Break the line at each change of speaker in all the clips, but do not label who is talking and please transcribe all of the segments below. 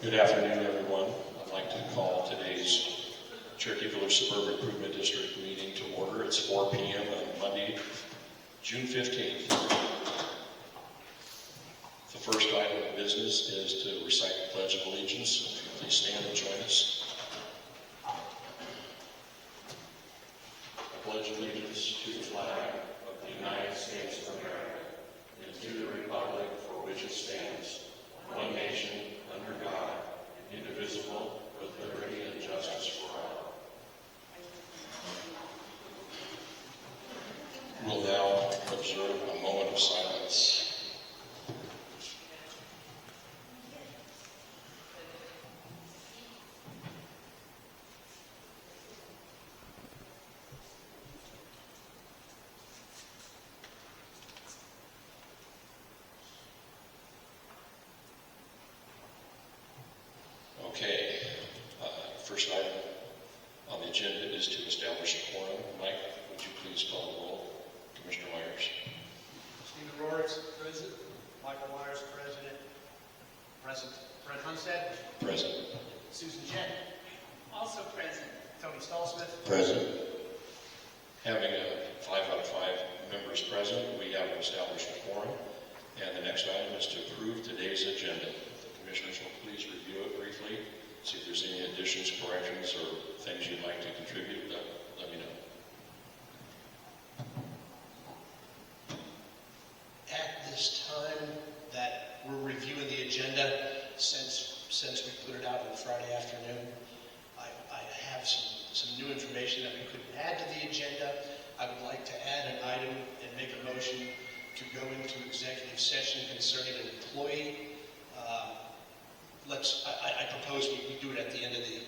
Good afternoon, everyone. I'd like to call today's Cherokee Village Suburban Improvement District meeting to order. It's 4 p.m. on Monday, June 15th. The first item of business is to recite the Pledge of Allegiance. If you please stand and join us. I pledge allegiance to the flag of the United States of America and to the republic for which it stands, one nation, under God, indivisible, with liberty and justice for all. We'll now observe a moment of silence. Okay, first item on the agenda is to establish a quorum. Mike, would you please call the roll? Commissioner Myers.
Stephen Rorix, present. Michael Myers, president. Present. Fred Hunstead.
Present.
Susan Jen. Also present. Tony Stallsmith.
Present. Having 5 out of 5 members present, we have established a quorum. And the next item is to approve today's agenda. The commissioners will please review it briefly, see if there's any additions, corrections, or things you'd like to contribute. Let me know.
At this time that we're reviewing the agenda, since we put it out on Friday afternoon, I have some new information that we couldn't add to the agenda. I would like to add an item and make a motion to go into executive session concerning an employee. I propose we do it at the end of the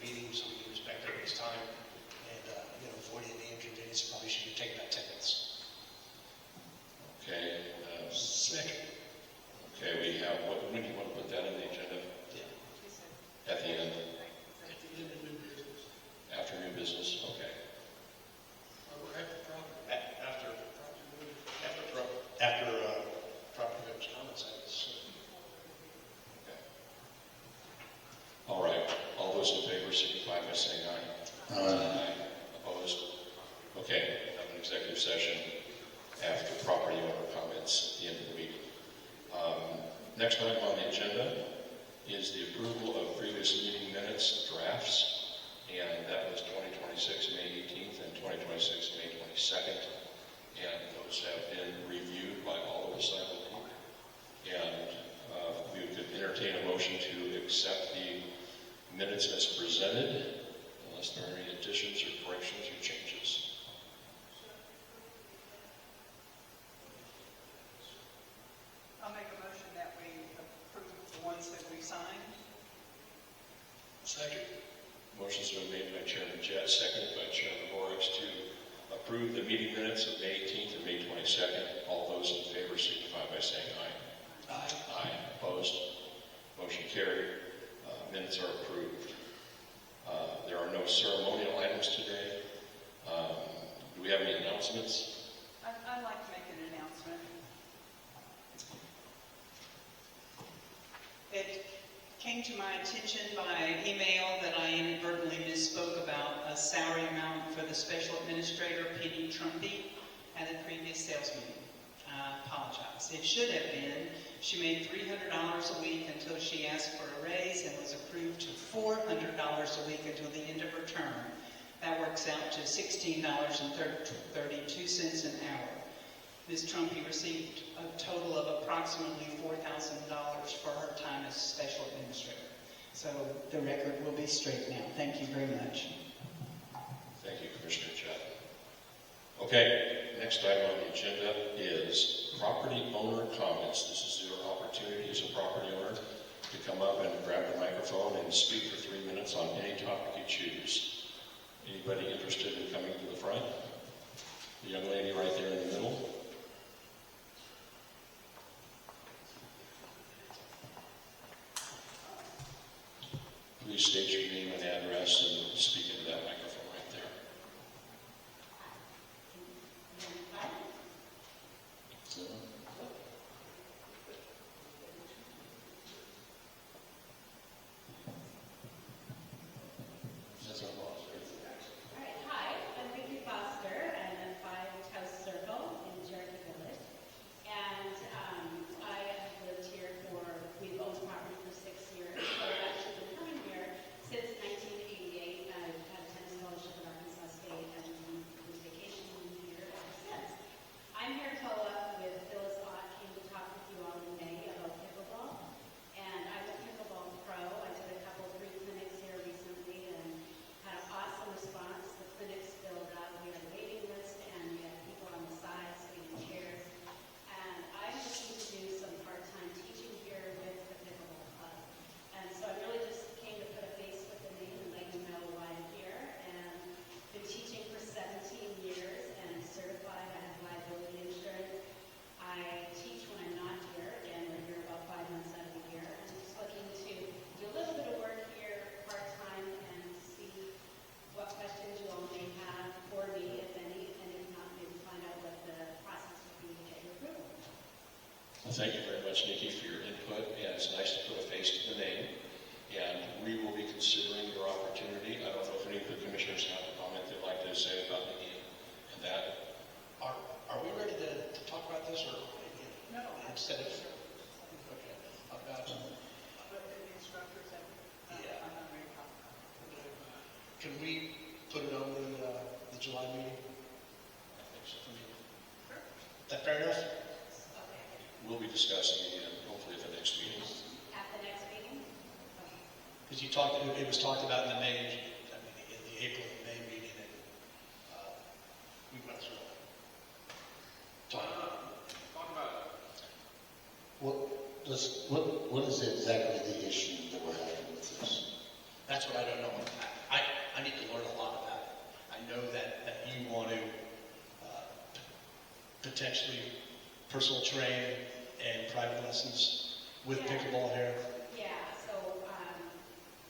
meeting, so we can respect everybody's time and avoid any inconvenience. Probably should take about 10 minutes.
Okay.
Second.
Okay, we have, when do you want to put that in the agenda?
Yeah.
At the end?
At the end of new business.
After new business? Okay.
After property members' comments, I guess.
Okay. All right. All those in favor signify by saying aye. Aye. Opposed? Okay. Have an executive session after property owner comments at the end of the meeting. Next item on the agenda is the approval of previous meeting minutes drafts, and that was 2026 May 18th and 2026 May 22nd, and those have been reviewed by all of us, I believe. And we could entertain a motion to accept the minutes as presented, unless there are any additions or corrections or changes.
I'll make a motion that we approve the ones that we signed.
Second.
Motion's been made by Chairman Jett, seconded by Chairman Horrocks to approve the meeting minutes of May 18th and May 22nd. All those in favor signify by saying aye.
Aye.
Aye. Opposed? Motion carried. Minutes are approved. There are no ceremonial items today. Do we have any announcements?
I'd like to make an announcement. It came to my attention by email that I inadvertently misspoke about a salary amount for the special administrator, Penny Trumpy, at a previous sales meeting. I apologize. It should have been, she made $300 a week until she asked for a raise and was approved to $400 a week until the end of her term. That works out to $16.32 an hour. Ms. Trumpy received a total of approximately $4,000 for her time as special administrator. So the record will be straight now. Thank you very much.
Thank you, Commissioner Jett. Okay, next item on the agenda is property owner comments. This is your opportunity as a property owner to come up and grab the microphone and speak for 3 minutes on any topic you choose. Anybody interested in coming to the front? The young lady right there in the middle. Please state your name and address and speak into that microphone right there. Well, thank you very much, Nikki, for your input, and it's nice to put a face to the name. And we will be considering your opportunity. I don't know if any of the commissioners have a comment they'd like to say about Nikki and that.
Are we ready to talk about this, or
No,
instead of? Okay. About,
but the instructors have,
Yeah.
I'm not ready to talk about it.
can we put it on the July meeting?
I think so.
Is that fair enough?
Okay.
We'll be discussing it again, hopefully at the next meeting.
At the next meeting? Okay.
Because it was talked about in the April and May meeting, and we went through it. Talk about
What is exactly the issue that we're having with this?
That's what I don't know. I need to learn a lot about it. I know that you want to potentially personal train and private lessons with
Yeah.
pickleball here.
Yeah, so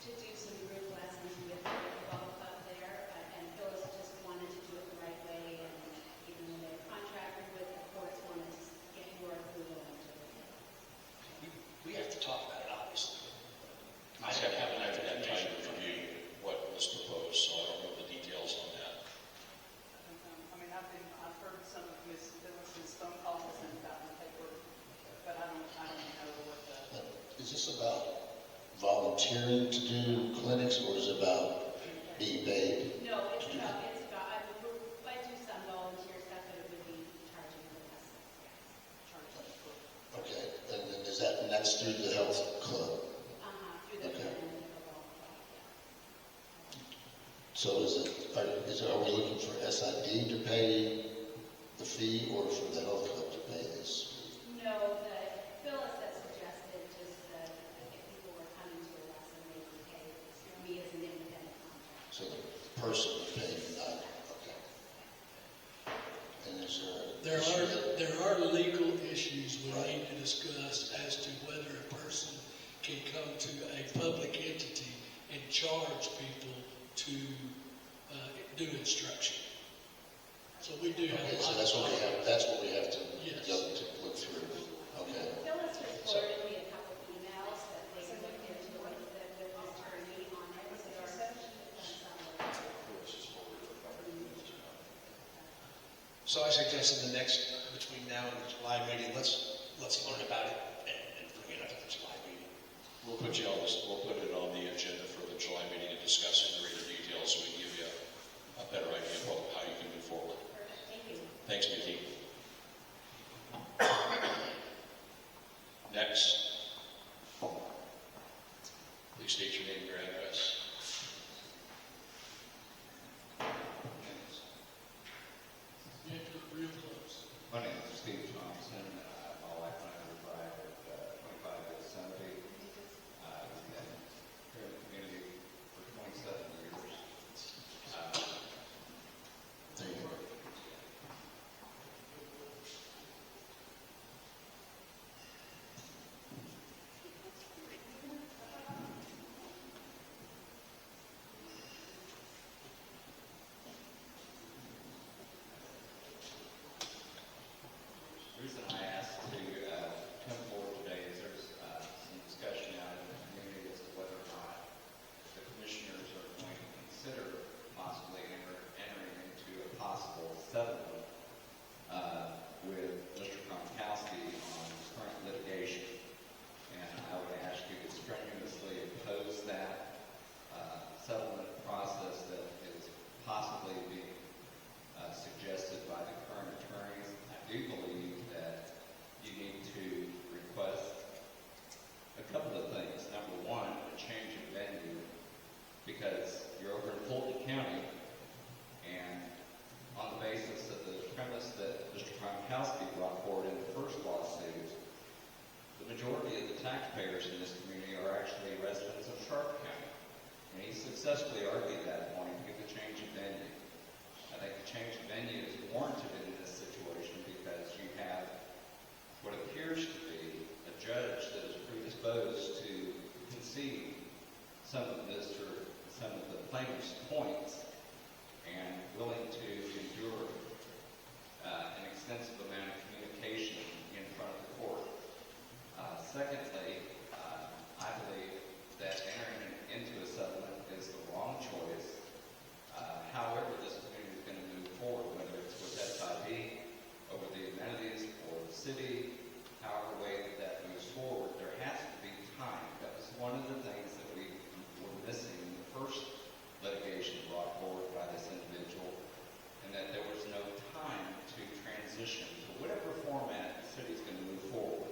to do some group lessons with the pickleball club there, and Phyllis just wanted to do it the right way, and even though they're contracted with the courts, wanted to get your approval and to it.
We have to talk about it, obviously.
I haven't had time to review what was proposed, so I don't know the details on that.
I've heard some of Ms. Phyllis's phone calls and about the paper, but I don't know what the.
Is this about volunteering to do clinics, or is it about being paid?
No, it's about, I do some volunteer stuff, but it would be charging for lessons, yes.
Okay, and that's through the health club.
Through the
Okay.
pickleball club, yeah.
So are we looking for SID to pay the fee, or for the health club to pay this?
No, Phyllis had suggested just that if people were coming to a lesson, they would pay me as an independent contractor.
So the person would pay, not, okay. And is there?
There are legal issues we
Right.
need to discuss as to whether a person can come to a public entity and charge people to do instruction. So we do have
Okay,
a
so
lot
that's what we have to
Yes.
to look through. Okay.
Phyllis has forwarded me a couple of emails that they can look into with the attorney on it. So there are
So I suggest in the next, between now and the July meeting, let's learn about it and bring it up at the July meeting.
We'll put it on the agenda for the July meeting and discuss in greater detail so we can give you a better idea of how you can move forward.
perfect. Thank you.
Thanks, Nikki. Next, please state your name and your address.
You have to look real close.
My name is Steve Thompson. My wife and I reside at 25 Yosemite. I've been here in the community for 27 years.
Thank you.
The reason I asked to come forward today is there's some discussion out in the community as to whether or not the commissioners are going to consider possibly entering into a possible settlement with Mr. Gronkowski on current litigation. And I would ask you to strenuously oppose that settlement process that is possibly being suggested by the current attorneys. I do believe that you need to request a couple of things. Number one, a change of venue, because you're over in Fulton County, and on the basis of the premise that Mr. Gronkowski brought forward in the first lawsuit, the majority of the taxpayers in this community are actually residents of Cherokee County. And he successfully argued that point to get the change of venue. I think the change of venue is warranted in this situation because you have what appears to be a judge that is predisposed to concede some of the plaintiff's points and willing to endure an extensive amount of communication in front of the court. secondly, I believe that entering into a settlement is the wrong choice. However, this community is going to move forward, whether it's with SID, over the amenities, or the city, however way that moves forward, there has to be time. That was one of the things that we were missing in the first litigation brought forward by this individual, and that there was no time to transition to whatever format the city is going to move forward.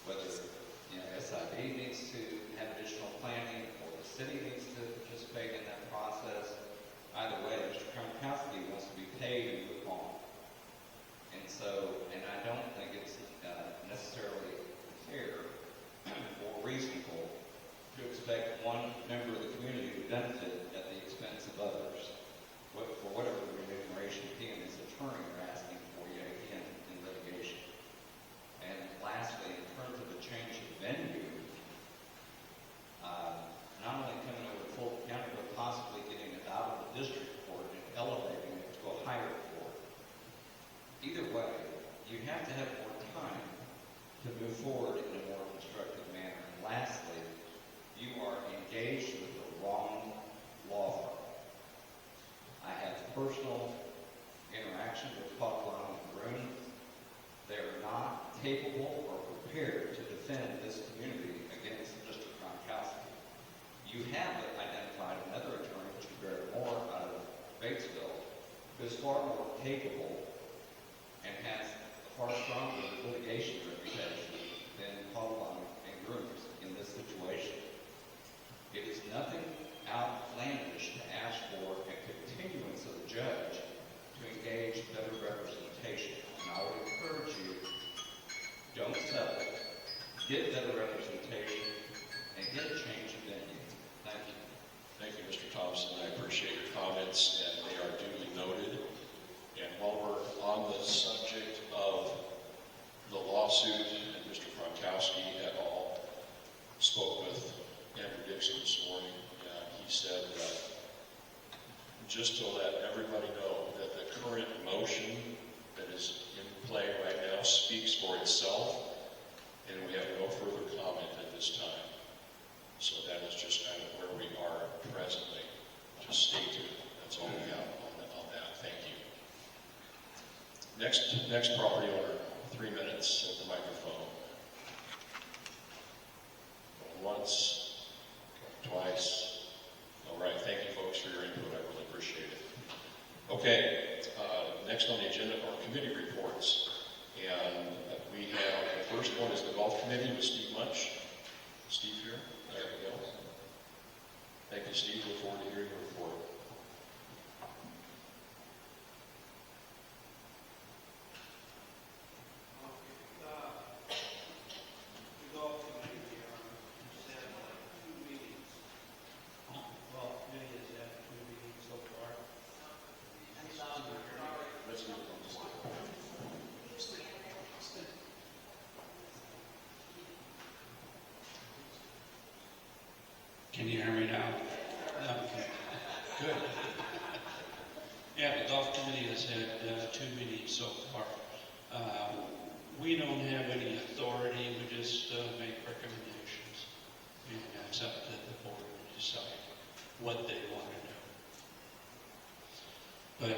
Whether SID needs to have additional planning, or the city needs to participate in that process. Either way, Mr. Kronkowski wants to be paid and move on. And so, and I don't think it's necessarily fair or reasonable to expect one member of the community to benefit at the expense of others, for whatever remuneration he and his attorney are asking for yet again in litigation. And lastly, in terms of a change of venue, not only coming over to Fulton County, but possibly getting it out of the district court and elevating it to a higher court. Either way, you have to have more time to move forward in a more constructive manner. And lastly, you are engaged with the wrong law firm. I have personal interaction with Caldwell and Groom. They are not capable or prepared to defend this community against Mr. Kronkowski. You have identified another attorney, Mr. Barrett Moore, out of Batesville, who is far more capable and has a far stronger litigation reputation than Caldwell and Groom's in this situation. It is nothing outlandish to ask for a continuance of the judge to engage better representation. And I would encourage you, don't settle, get better representation, and get a change of venue. Thank you.
Thank you, Mr. Thompson. I appreciate your comments, and they are duly noted. And while we're on the subject of the lawsuit, and Mr. Kronkowski et al. Spoke with Andrew Dixon this morning, he said that just to let everybody know that the current motion that is in play right now speaks for itself, and we have no further comment at this time. So that is just kind of where we are presently. Just stay tuned. That's all we have on that. Thank you. Next property owner, 3 minutes at the microphone. Once, twice. All right, thank you folks for your input. I really appreciate it. Okay, next on the agenda are committee reports. And we have, the first one is the golf committee with Steve Munch. Steve here? There we go. Thank you, Steve. Look forward to hearing your report.
Can you hear me now? Okay, good. Yeah, the golf committee has had 2 meetings so far. We don't have any authority, we just make recommendations. And that's up to the board to decide what they want to do. But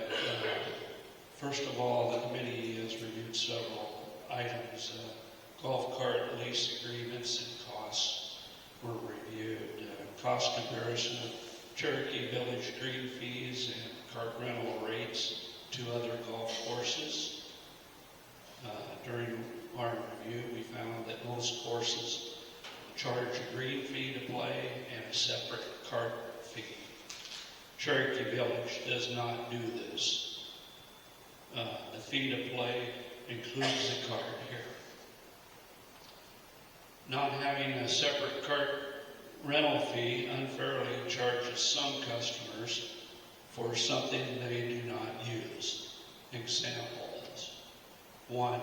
first of all, the committee has reviewed several items. Golf cart lease agreements and costs were reviewed. Cost comparison of Cherokee Village green fees and cart rental rates to other golf courses. During our review, we found that most courses charge a green fee to play and a separate cart fee. Cherokee Village does not do this. The fee to play includes the cart here. Not having a separate cart rental fee unfairly charges some customers for something they do not use. Example is, 1,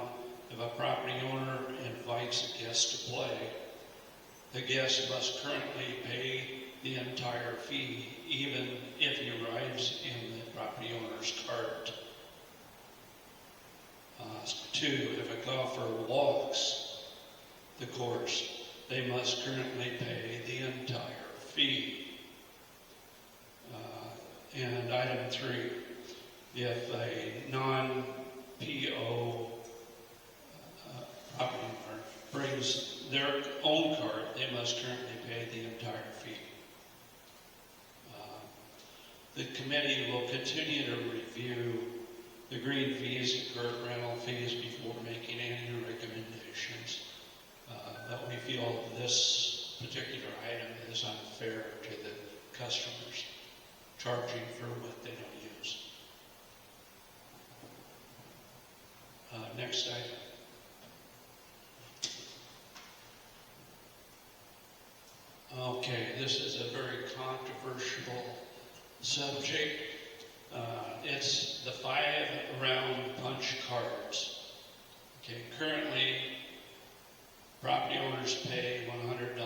if a property owner invites a guest to play, the guest must currently pay the entire fee, even if he rides in the property owner's cart. 2, if a golfer walks, the course, they must currently pay the entire fee. And item 3, if a non-PO property owner brings their own cart, they must currently pay the entire fee. The committee will continue to review the green fees and cart rental fees before making any recommendations. But we feel this particular item is unfair to the customers, charging for what they don't use. Next item. Okay, this is a very controversial subject. It's the 5-round punch cards. Okay, currently, property owners pay $100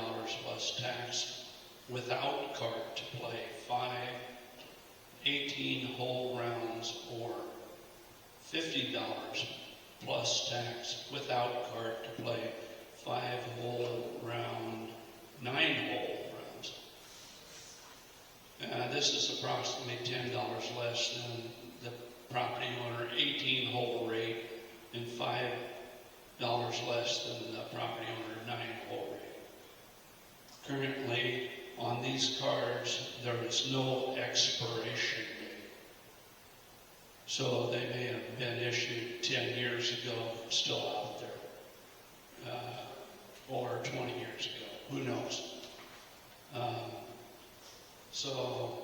plus tax without cart to play 5 18-hole rounds, or $50 plus tax without cart to play 5-hole round, 9-hole rounds. This is approximately $10 less than the property owner 18-hole rate and $5 less than the property owner 9-hole rate. Currently, on these cards, there is no expiration date. So they may have been issued 10 years ago, still out there, or 20 years ago, who knows. So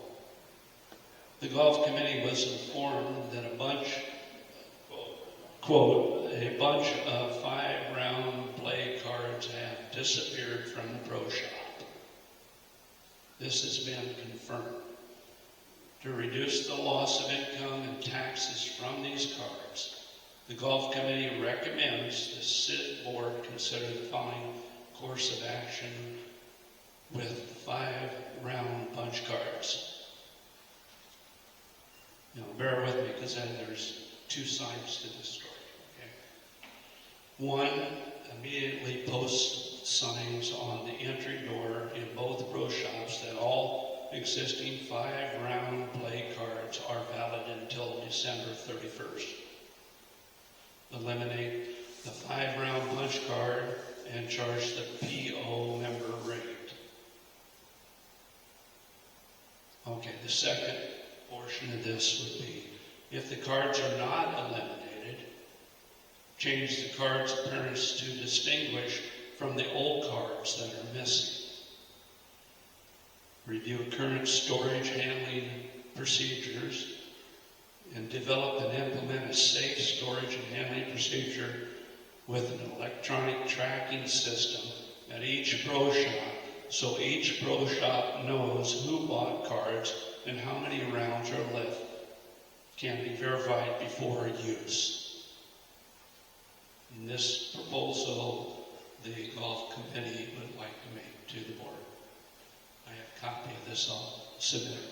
the golf committee was informed that a bunch of 5-round play cards have disappeared from the pro shop. This has been confirmed. To reduce the loss of income and taxes from these cards, the golf committee recommends the SIT board consider the following course of action with 5-round punch cards. Now, bear with me, because then there's 2 sides to this story. Okay? 1, immediately post signs on the entry door in both pro shops that all existing 5-round play cards are valid until December 31st. Eliminate the 5-round punch card and charge the PO member rate. Okay, the second portion of this would be, if the cards are not eliminated, change the card's appearance to distinguish from the old cards that are missing. Review current storage handling procedures and develop and implement a safe storage and handling procedure with an electronic tracking system at each pro shop, so each pro shop knows who bought cards and how many rounds are left can be verified before use. In this proposal, the golf committee would like to make to the board. I have a copy of this. I'll submit it.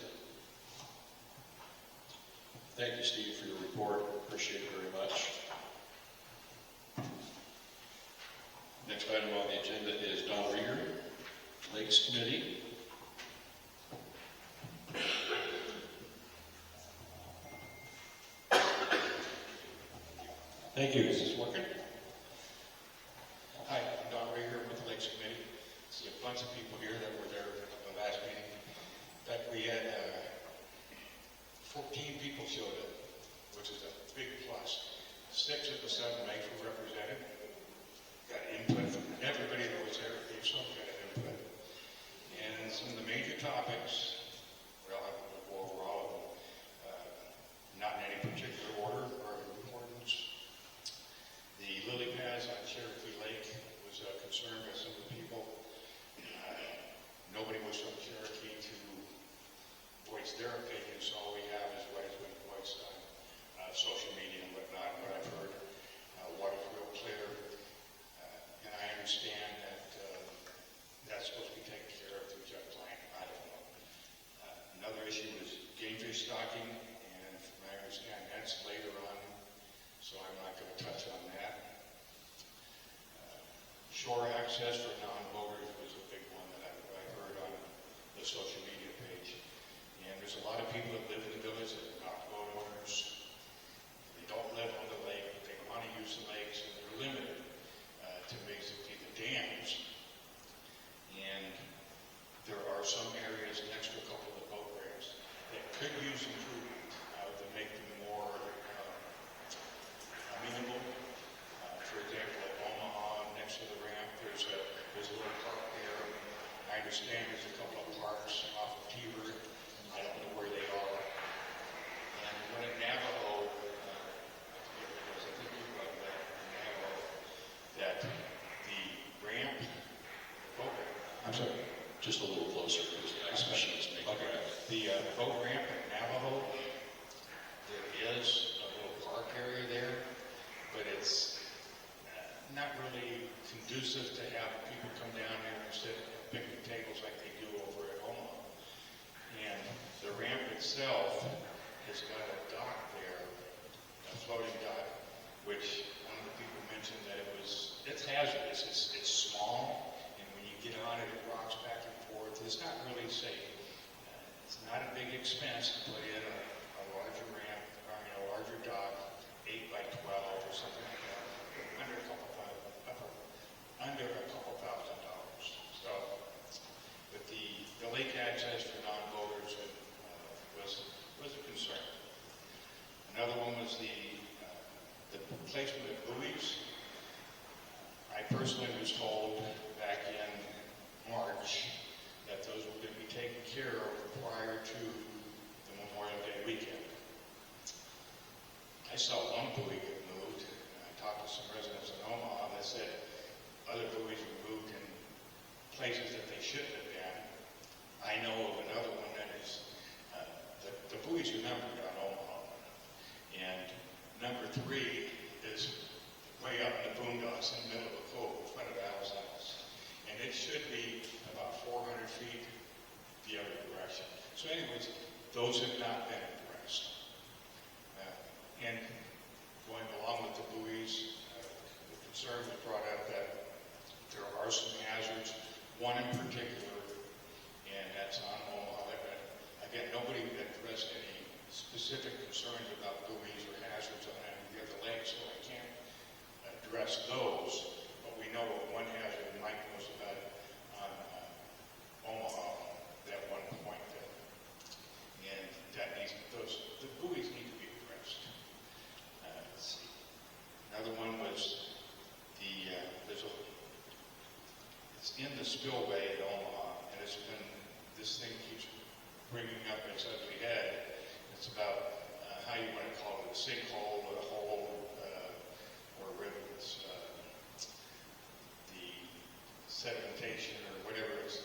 Thank you, Steve, for your report. Appreciate it very much. Next item on the agenda is Don Rieger, Lakes Committee.
Thank you.
Is this working?
Hi, I'm Don Rieger with the Lakes Committee. See a bunch of people here that were there at the last meeting. In fact, we had 14 people showed up, which is a big plus. 6 of the 7 lakes were represented. Got input from everybody that was there, gave some kind of input. And some of the major topics, well, I will go over all of them, not in any particular order or importance. The lily pads on Cherokee Lake was a concern by some of the people. Nobody was from Cherokee to voice their opinion, so all we have is what has been voiced on social media and whatnot. What I've heard, water's real clear, and I understand that that's supposed to be taken care of through jet plane. I don't know. Another issue is game fish stocking, and from what I understand, that's later on, so I'm not going to touch on that. Shore access. access for non-voters was a big one that I heard on the social media page. And there's a lot of people that live in the village that are not boat owners. They don't live on the lake, but they want to use the lakes, and they're limited to basically the dams. And there are some areas next to a couple of the boat ramps that could use improvement to make them more amenable. For example, at Omaha, next to the ramp, there's a little park there. I understand there's a couple of parks off of T-Bird. I don't know where they are. And when at Navajo, I think you brought that in Navajo, that the ramp, boat ramp,
I'm sorry, just a little closer because the ice machine is making
okay,
it.
the boat ramp at Navajo, there is a little park area there, but it's not really conducive to have people come down there and sit at picnic tables like they do over at Omaha. And the ramp itself has got a dock there, a floating dock, which one of the people mentioned that it's hazardous. It's small, and when you get on it, it rocks back and forth. It's not really safe. It's not a big expense to put in a larger ramp, a larger dock, 8 by 12 or something like that, under a couple $1,000. So, but the lake access for non-voters was a concern. Another one was the placement of buoys. I personally was told back in March that those were going to be taken care of prior to the Memorial Day weekend. I saw one buoy get moved. I talked to some residents in Omaha that said other buoys were moved in places that they shouldn't have been. I know of another one that is, the buoys are numbered on Omaha. And number 3 is way up in the boondocks in the middle of the cove in front of Al's house. And it should be about 400 feet the other direction. So anyways, those have not been addressed. And going along with the buoys, the concern was brought up that there are some hazards, one in particular, and that's on Omaha. Again, nobody addressed any specific concerns about buoys or hazards on any of the other lakes, so I can't address those, but we know of one hazard Mike knows about on Omaha at one point, and that needs, the buoys need to be addressed. Let's see. Another one was it's in the spillway at Omaha, and this thing keeps bringing up its ugly head. It's about how you want to call it, a sinkhole, a hole, or whether it's the sedimentation or whatever it's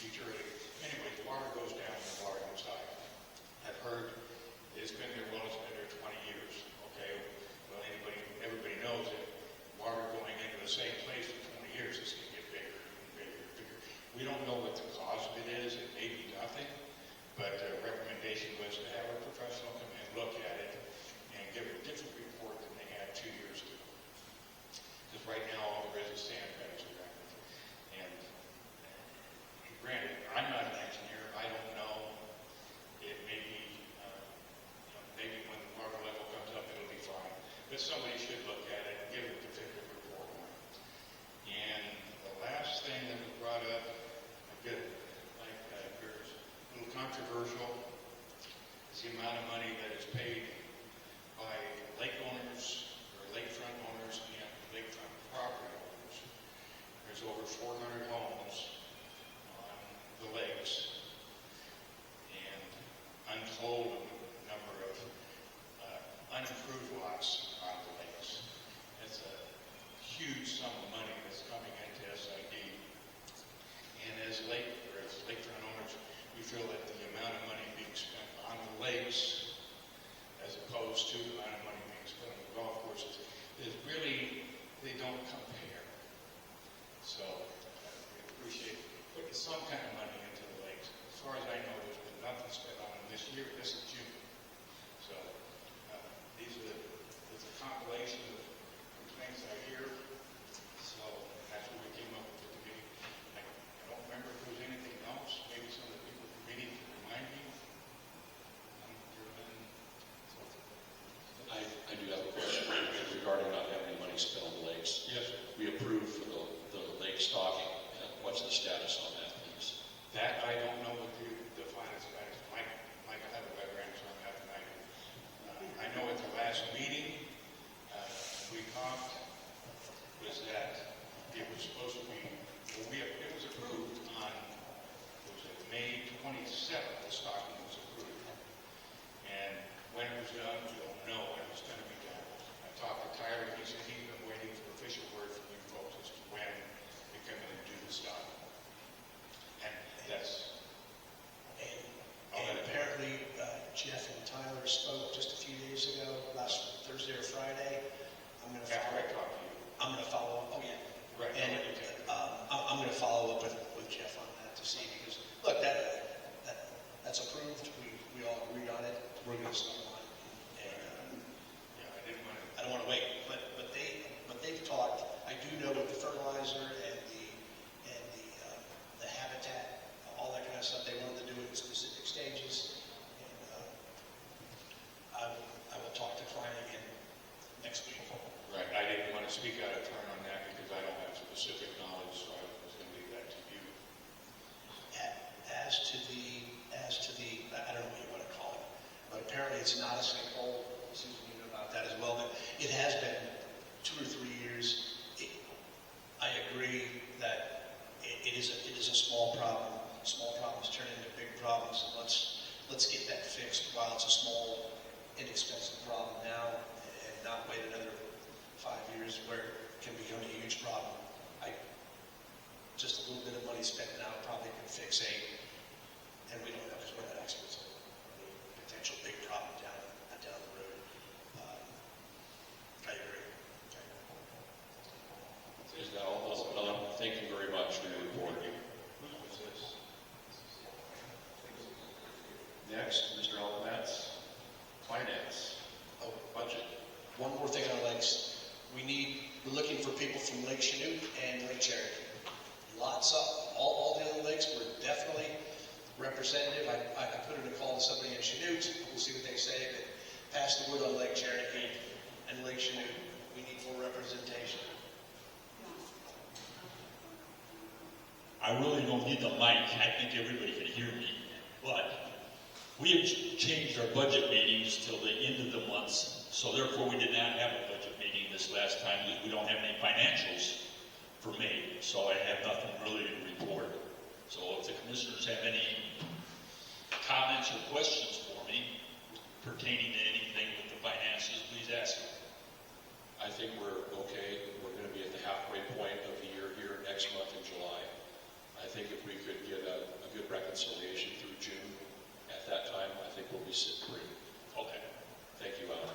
deteriorating. Anyway, the water goes down and the water goes high. I've heard it's been there, well, it's been there 20 years. Okay, well, everybody knows that water going into the same place for 20 years is going to get bigger and bigger and bigger. We don't know what the cause of it is. It may be nothing, but the recommendation was to have a professional come in, look at it, and give a different report than they had 2 years ago. Because right now, all there is sandbags around it. And granted, I'm not an engineer. I don't know. It may be, maybe when the water level comes up, it'll be fine. But somebody should look at it and give a definitive report on it. And the last thing that was brought up, there's a little controversial, is the amount of money that is paid by lake owners or lakefront owners and lakefront property owners. There's over 400 homes on the lakes and untold number of unimproved lots on the lakes. It's a huge sum of money that's coming into SID. And as lakefront owners, we feel that the amount of money being spent on the lakes as opposed to the amount of money being spent on the golf courses is really, they don't compare. So we appreciate putting some kind of money into the lakes. As far as I know, there's been nothing spent on them this year. This is June. So these are the compilation of complaints I hear. So that's what we came up with
where it can become a huge problem. Just a little bit of money spent now probably could fix and we don't know because we're not experts, a potential big problem down the road. I agree.
Is that all? Thank you very much for your report. Next, Mr. Alpmatz, Finance, Budget.
One more thing on lakes. We're looking for people from Lake Chinook and Lake Cherokee. Lots of, all the other lakes were definitely representative. I put in a call to somebody in Chinook. We'll see what they say, but pass the word on Lake Cherokee and Lake Chinook. We need more representation.
I really don't need the mic. I think everybody can hear me. But we have changed our budget meetings till the end of the months, so therefore we did not have a budget meeting this last time because we don't have any financials for May, so I have nothing really to report. So if the commissioners have any comments or questions for me pertaining to anything with the finances, please ask them.
I think we're okay. We're going to be at the halfway point of the year here next month in July. I think if we could get a good reconciliation through June, at that time, I think we'll be sit pretty. Okay. Thank you, Alan.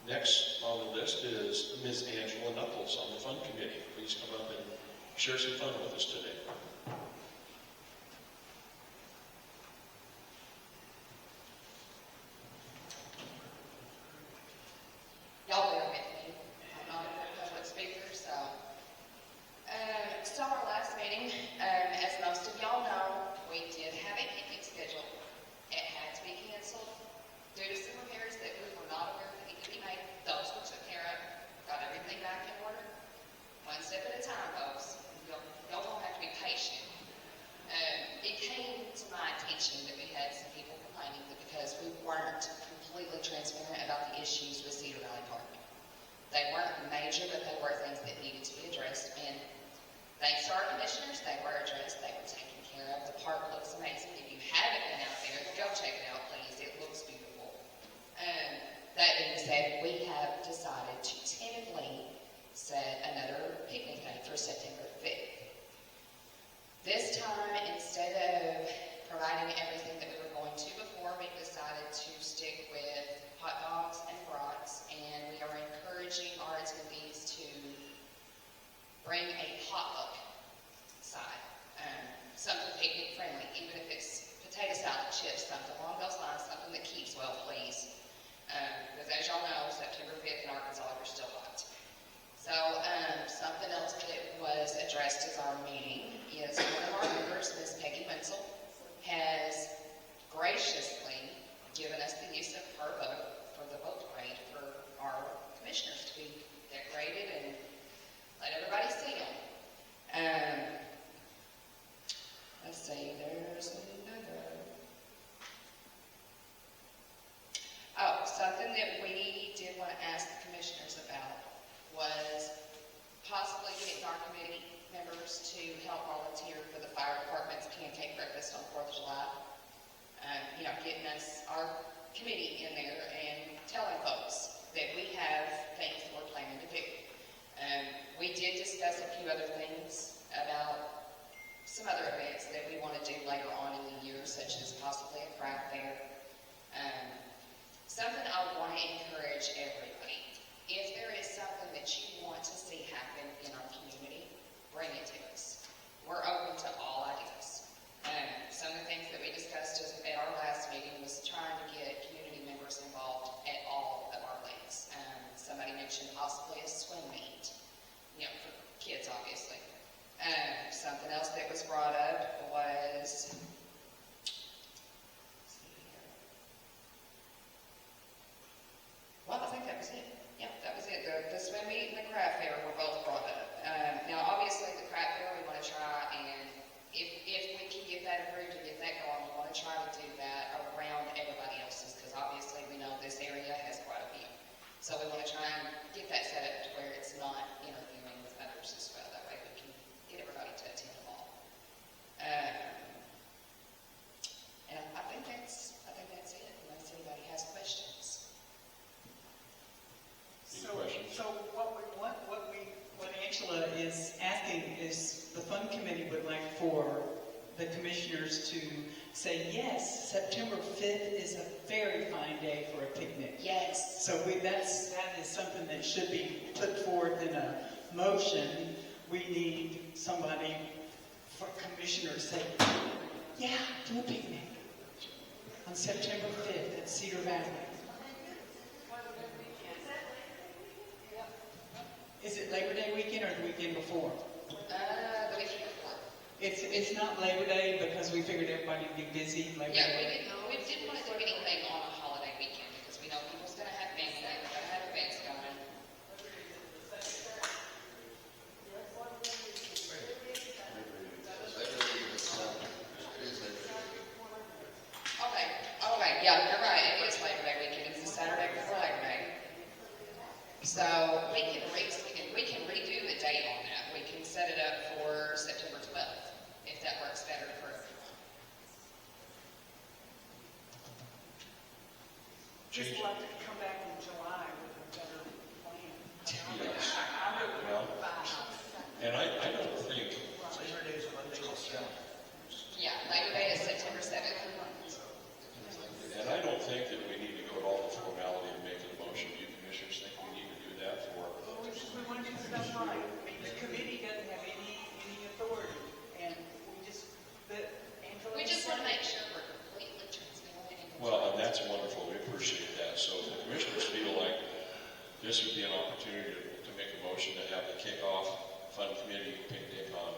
Next on the list is Ms. Angela Knuckles on the Fund Committee. Please come up and share some fun with us today.
Y'all bear with me. I'm not a public speaker, so. So our last meeting, as most of y'all know, we did have a picnic scheduled. It had to be canceled due to some repairs that we were not aware that needed to be made. Those were took care of, got everything back in order. One step at a time, folks. Y'all don't have to be patient. It came to my attention that we had some people complaining that because we weren't completely transparent about the issues with Cedar Valley Park. They weren't major, but they were things that needed to be addressed. And thanks to our commissioners, they were addressed. They were taken care of. The park looks amazing. If you haven't been out there, go check it out, please. It looks beautiful. That being said, we have decided to tentatively set another picnic day for September 5th. This time, instead of providing everything that we were going to before, we decided to stick with hot dogs and brats, and we are encouraging our attendees to bring a potluck side, something picnic friendly, even if it's potato salad, chips, something along those lines, something that keeps well, please. Because as y'all know, September 5th in Arkansas, we're still hot. So something else that was addressed at our meeting is one of our members, Ms. Peggy Wenzel, has graciously given us the use of her boat for the boat parade for our commissioners to be decorated and let everybody see them. Let's see, there's another. Oh, something that we did want to ask the commissioners about was possibly getting our committee members to help volunteer for the fire department's pancake breakfast on 4th of July. Getting our committee in there and telling folks that we have things that we're planning to do. We did discuss a few other things about some other events that we want to do later on in the year, such as possibly a craft fair. Something I want to encourage everybody. If there is something that you want to see happen in our community, bring it to us. We're open to all ideas. Some of the things that we discussed at our last meeting was trying to get community members involved at all of our lakes. Somebody mentioned possibly a swim meet, for kids, obviously. Something else that was brought up was,
the commissioners to say, yes, September 5th is a very fine day for a picnic.
Yes.
So that is something that should be put forth in a motion. We need somebody for commissioner to say, yeah, do a picnic on September 5th at Cedar Valley. Is it Labor Day weekend or the weekend before?
The weekend before.
It's not Labor Day because we figured everybody would be busy Labor
Yeah,
Day.
we didn't want to do anything on a holiday weekend because we know people's going to have family, they're going to have events going. Okay, yeah, you're right, it is Labor Day weekend, it's the Saturday before Labor Day. So we can redo the date on that, we can set it up for September 12th, if that works better for everyone.
Just like to come back in July with a better plan.
Yes.
I'm really
Well, and I don't think,
Labor Day is Monday the 7th.
Yeah, Labor Day is September 7th.
and I don't think that we need to go to all the formality of making a motion. You commissioners think we need to do that for?
Well, we want to do stuff right. I mean, the committee doesn't have any authority, and Angela.
We just want to make sure we're completely transparent.
Well, and that's wonderful. We appreciate that. So if the commissioners feel like this would be an opportunity to make a motion to have the kickoff fund committee picnic on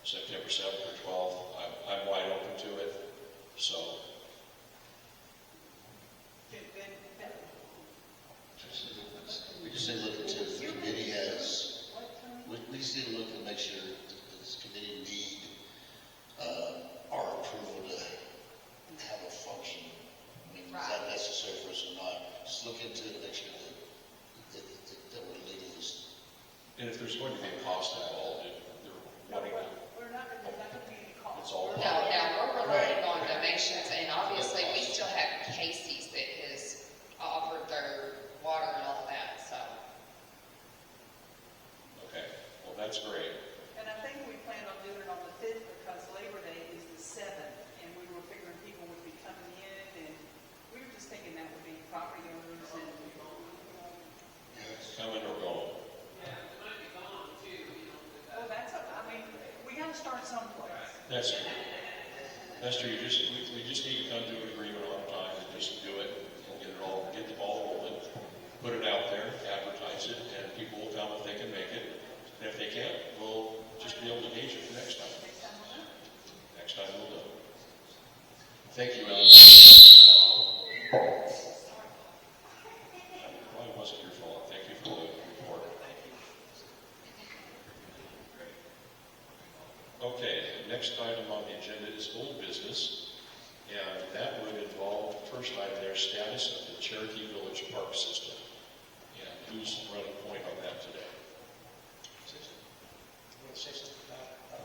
September 7th or 12th, I'm wide open to it. So.
We just need to look into if the committee has, we just need to look and make sure that this committee need our approval to have a function. I mean, is that necessary for us or not? Just look into it, make sure that we're leading this.
And if there's going to be a cost involved, they're wanting to,
We're not going to, there's not going to be any cost.
it's all.
No, we're relying on donations, and obviously we still have Casey's that has offered their water and all of that, so.
Okay, well, that's great.
And I think we plan on doing it on the 5th because Labor Day is the 7th, and we were figuring people would be coming in, and we were just thinking that would be property owners and.
Coming or going.
Well, I mean, we got to start someplace.
That's true. We just need to come to an agreement on time and just do it and get the ball rolling, put it out there, advertise it, and people will come if they can make it. And if they can't, we'll just be able to gauge it for next time. Next time we'll do it. Thank you, Ellen. Well, it wasn't your fault. Thank you for the report. Okay, next item on the agenda is old business, and that would involve, first item there, status of the Cherokee Village Park System. And who's running point on that today?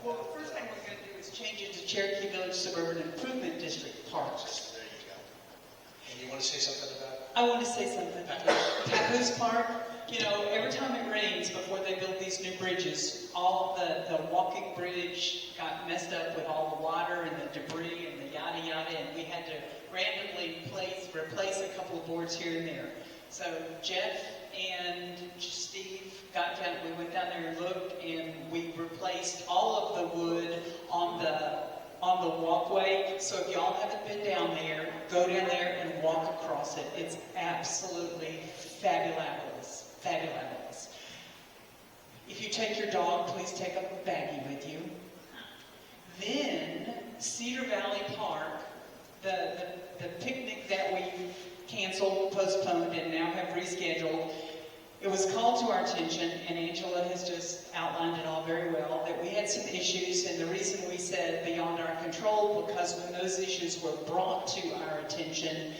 Well, the first thing we're going to do is change it to Cherokee Village Suburban Improvement District Parks.
There you go. And you want to say something about
I want to say something. Papoose Park, every time it rains before they build these new bridges, all the walking bridge got messed up with all the water and the debris and the yada yada, and we had to randomly replace a couple of boards here and there. So Jeff and Steve we went down there and looked, and we replaced all of the wood on the walkway. So if y'all haven't been down there, go down there and walk across it. It's absolutely fabulous. Fabulous. If you take your dog, please take a baggie with you. Then Cedar Valley Park, the picnic that we canceled, postponed, and now have rescheduled, it was called to our attention, and Angela has just outlined it all very well, that we had some issues, and the reason we said beyond our control, because when those issues were brought to our attention,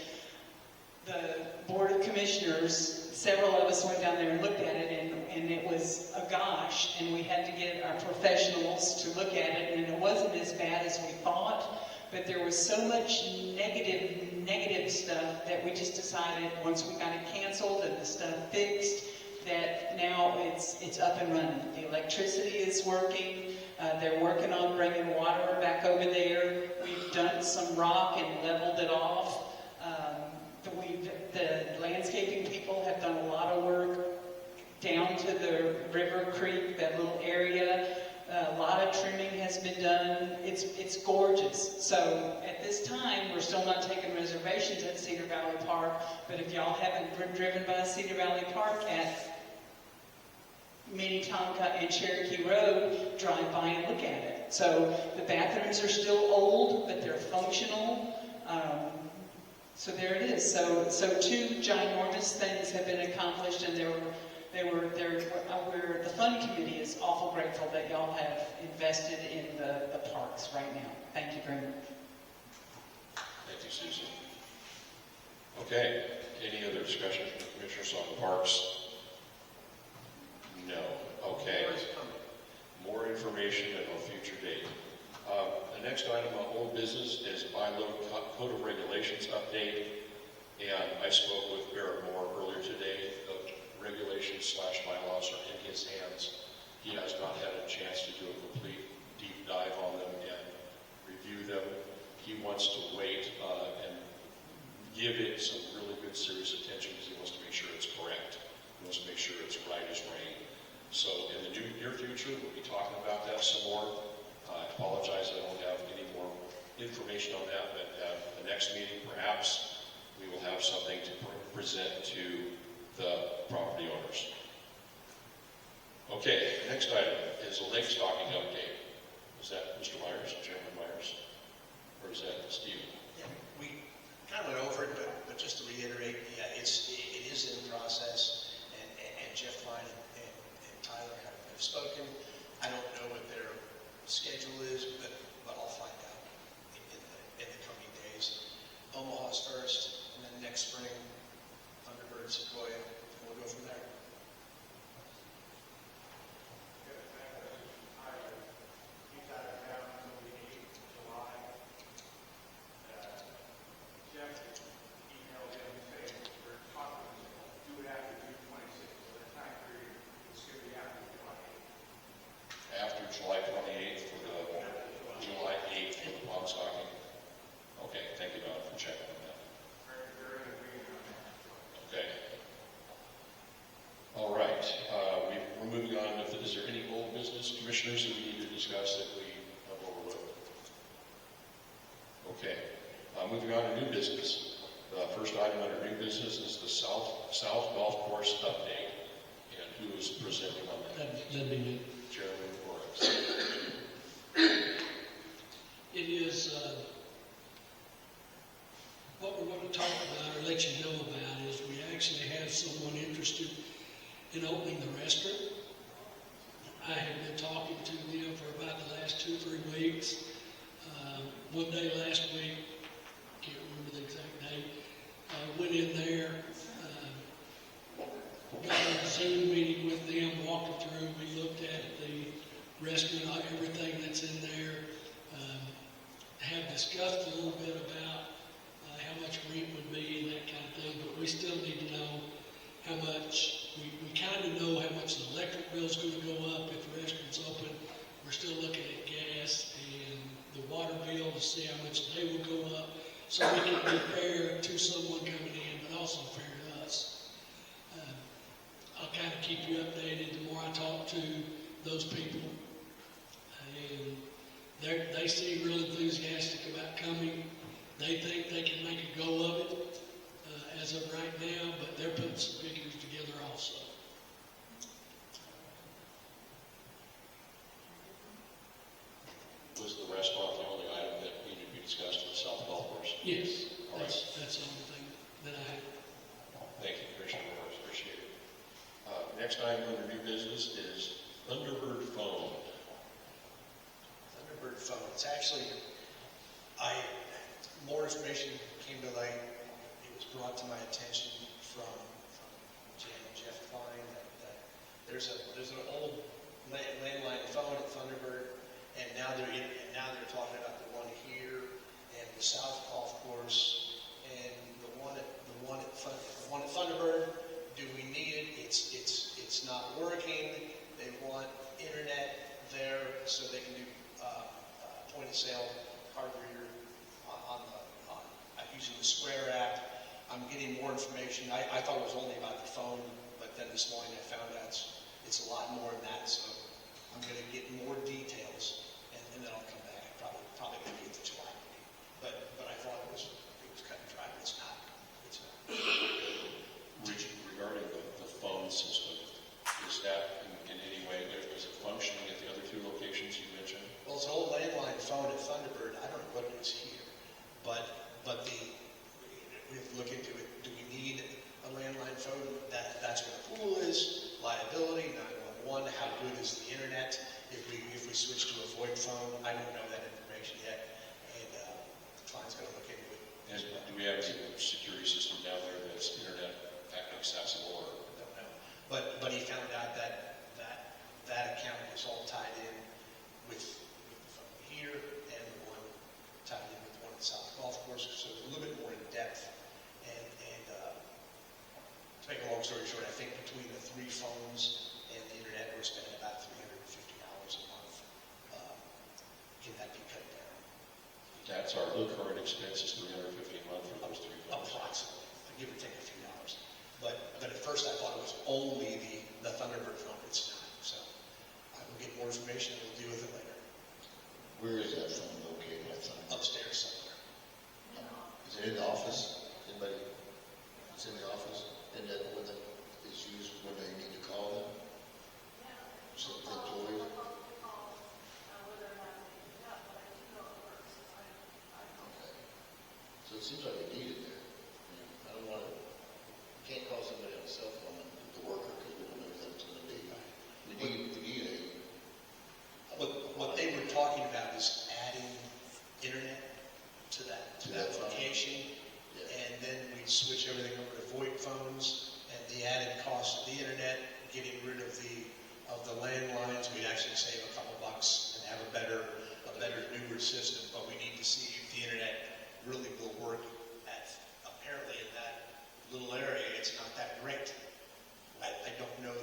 the Board of Commissioners, several of us went down there and looked at it, and it was a gosh, and we had to get our professionals to look at it, and it wasn't as bad as we thought, but there was so much negative stuff that we just decided once we got it canceled and the stuff fixed, that now it's up and running. The electricity is working. They're working on bringing water back over there. We've done some rock and leveled it off. The landscaping people have done a lot of work down to the river creek, that little area. A lot of trimming has been done. It's gorgeous. So at this time, we're still not taking reservations at Cedar Valley Park, but if y'all haven't driven by Cedar Valley Park at Minnetonka and Cherokee Road, drive by and look at it. So the bathrooms are still old, but they're functional. So there it is. So two ginormous things have been accomplished, and the fund committee is awful grateful that y'all have invested in the parks right now. Thank you very much.
Thank you, Susan. Okay, any other discussion from the commissioners on the parks? No. Okay. More information at a future date. The next item on old business is bylaw code of regulations update. And I spoke with Barrett Moore earlier today. The regulations / bylaws are in his hands. He has not had a chance to do a complete deep dive on them and review them. He wants to wait and give it some really good serious attention because he wants to make sure it's correct. He wants to make sure it's right as rain. So in the near future, we'll be talking about that some more. I apologize I don't have any more information on that, but at the next meeting, perhaps, we will have something to present to the property owners. Okay, next item is a lake stocking update. Is that Mr. Myers, Chairman Myers? Or is that Steve?
Yeah, we kind of went over it, but just to reiterate, yeah, it is in process, and Jeff Klein and Tyler have spoken. I don't know what their schedule is, but I'll find out in the coming days. Omaha's first, and then next spring, Thunderbird, Sequoia, and we'll go from there.
After July 28th for the July 8th for the pond stocking. Okay, thank you, Don, for checking on that. Okay. All right, we're moving on. Is there any old business, commissioners, that we need to discuss that we have overlooked? Okay, moving on to new business. The first item under new business is the South Golf Course update. And who is presenting on that?
That'd be me.
Chairman Morris.
It is, what we're going to talk about or let you know about is we actually have someone interested in opening the restaurant. I have been talking to them for about the last 2-3 weeks. One day last week, can't remember the exact date, went in there, got a Zoom meeting with them, walked them through. We looked at the restaurant, everything that's in there. Have discussed a little bit about how much rent would be and that kind of thing, but we still need to know how much, we kind of know how much the electric bill is going to go up if the restaurant's open. We're still looking at gas and the water bill to see how much they will go up, so we can be fair to someone coming in, but also fair to us. I'll kind of keep you updated the more I talk to those people. And they seem really enthusiastic about coming. They think they can make a go of it as of right now, but they're putting some figures together also.
Was the restaurant the only item that needed to be discussed at the South Golf Course?
Yes,
All right.
that's the only thing that I have.
Thank you, Commissioner Morris. Appreciate it. Next item under new business is Thunderbird phone.
Thunderbird phone. It's actually, more information came to light. It was brought to my attention from Jeff Klein that there's an old landline phone at Thunderbird, and now they're talking about the one here and the South Golf Course and the one at Thunderbird. Do we need it? It's not working. They want internet there so they can do getting more information. I thought it was only about the phone, but then this morning I found out it's a lot more than that. So I'm going to get more details, and then I'll come back. Probably going to be at the July meeting. But I thought it was cut and dry, but it's not. It's not.
Regarding the phone system, is that in any way, is it functioning at the other two locations you mentioned?
Well, it's an old landline phone at Thunderbird. I don't know what it is here, but we have to look into it. Do we need a landline phone? That's where the pool is. Liability, 911. How good is the internet? If we switch to a VoIP phone, I don't know that information yet, and the client's going to look into it.
And do we have a security system down there that's internet accessible, or?
I don't know, but he found out that account is all tied in with the phone here and the one tied in with the one at South Golf Course, so it's a little bit more in depth. And to make a long story short, I think between the 3 phones and the internet, we're spending about $350 a month. Can that be cut down?
That's our current expense is $350 a month for those 3 phones.
Approximately, give or take a few dollars. But at first I thought it was only the Thunderbird phone. It's not. So I will get more information and we'll deal with it later.
Where is that phone located?
Upstairs somewhere.
Is it in the office? Anybody? It's in the office? And that when it is used when they need to call them? So the employee? Okay. So it seems like they need it there. I don't want to, you can't call somebody on a cell phone, the worker, because we don't know who that's going to be. We need a.
What they were talking about is adding internet to that location, and then we'd switch everything over to VoIP phones, and the added cost of the internet, getting rid of the landlines, we'd actually save a couple bucks and have a better, newer system. But we need to see if the internet really will work. Apparently, in that little area, it's not that great. I don't know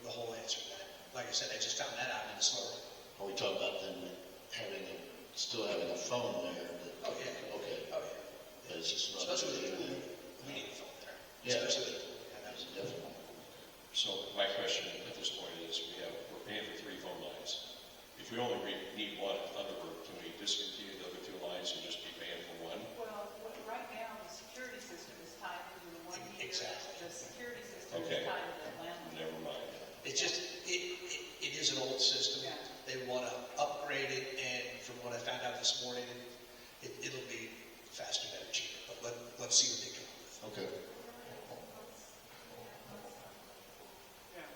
the whole answer to that. Like I said, I just found that out in the store.
Are we talking about them still having a phone there?
Oh, yeah.
Okay.
Oh, yeah.
But it's just not.
Especially the pool. We need a phone there.
Yeah.
Especially the pool. Yeah, that's
Definitely.
So my question at this point is, we're paying for 3 phone lines. If we only need one at Thunderbird, can we discontinue the other 2 lines and just be paying for one?
Well, right now, the security system is tied into the one here.
Exactly.
The security system
Okay.
is tied to the landline.
Never mind.
It's just, it is an old system.
Yeah.
They want to upgrade it, and from what I found out this morning, it'll be faster, better, cheaper. But let's see what they come up with.
Okay.
Yeah.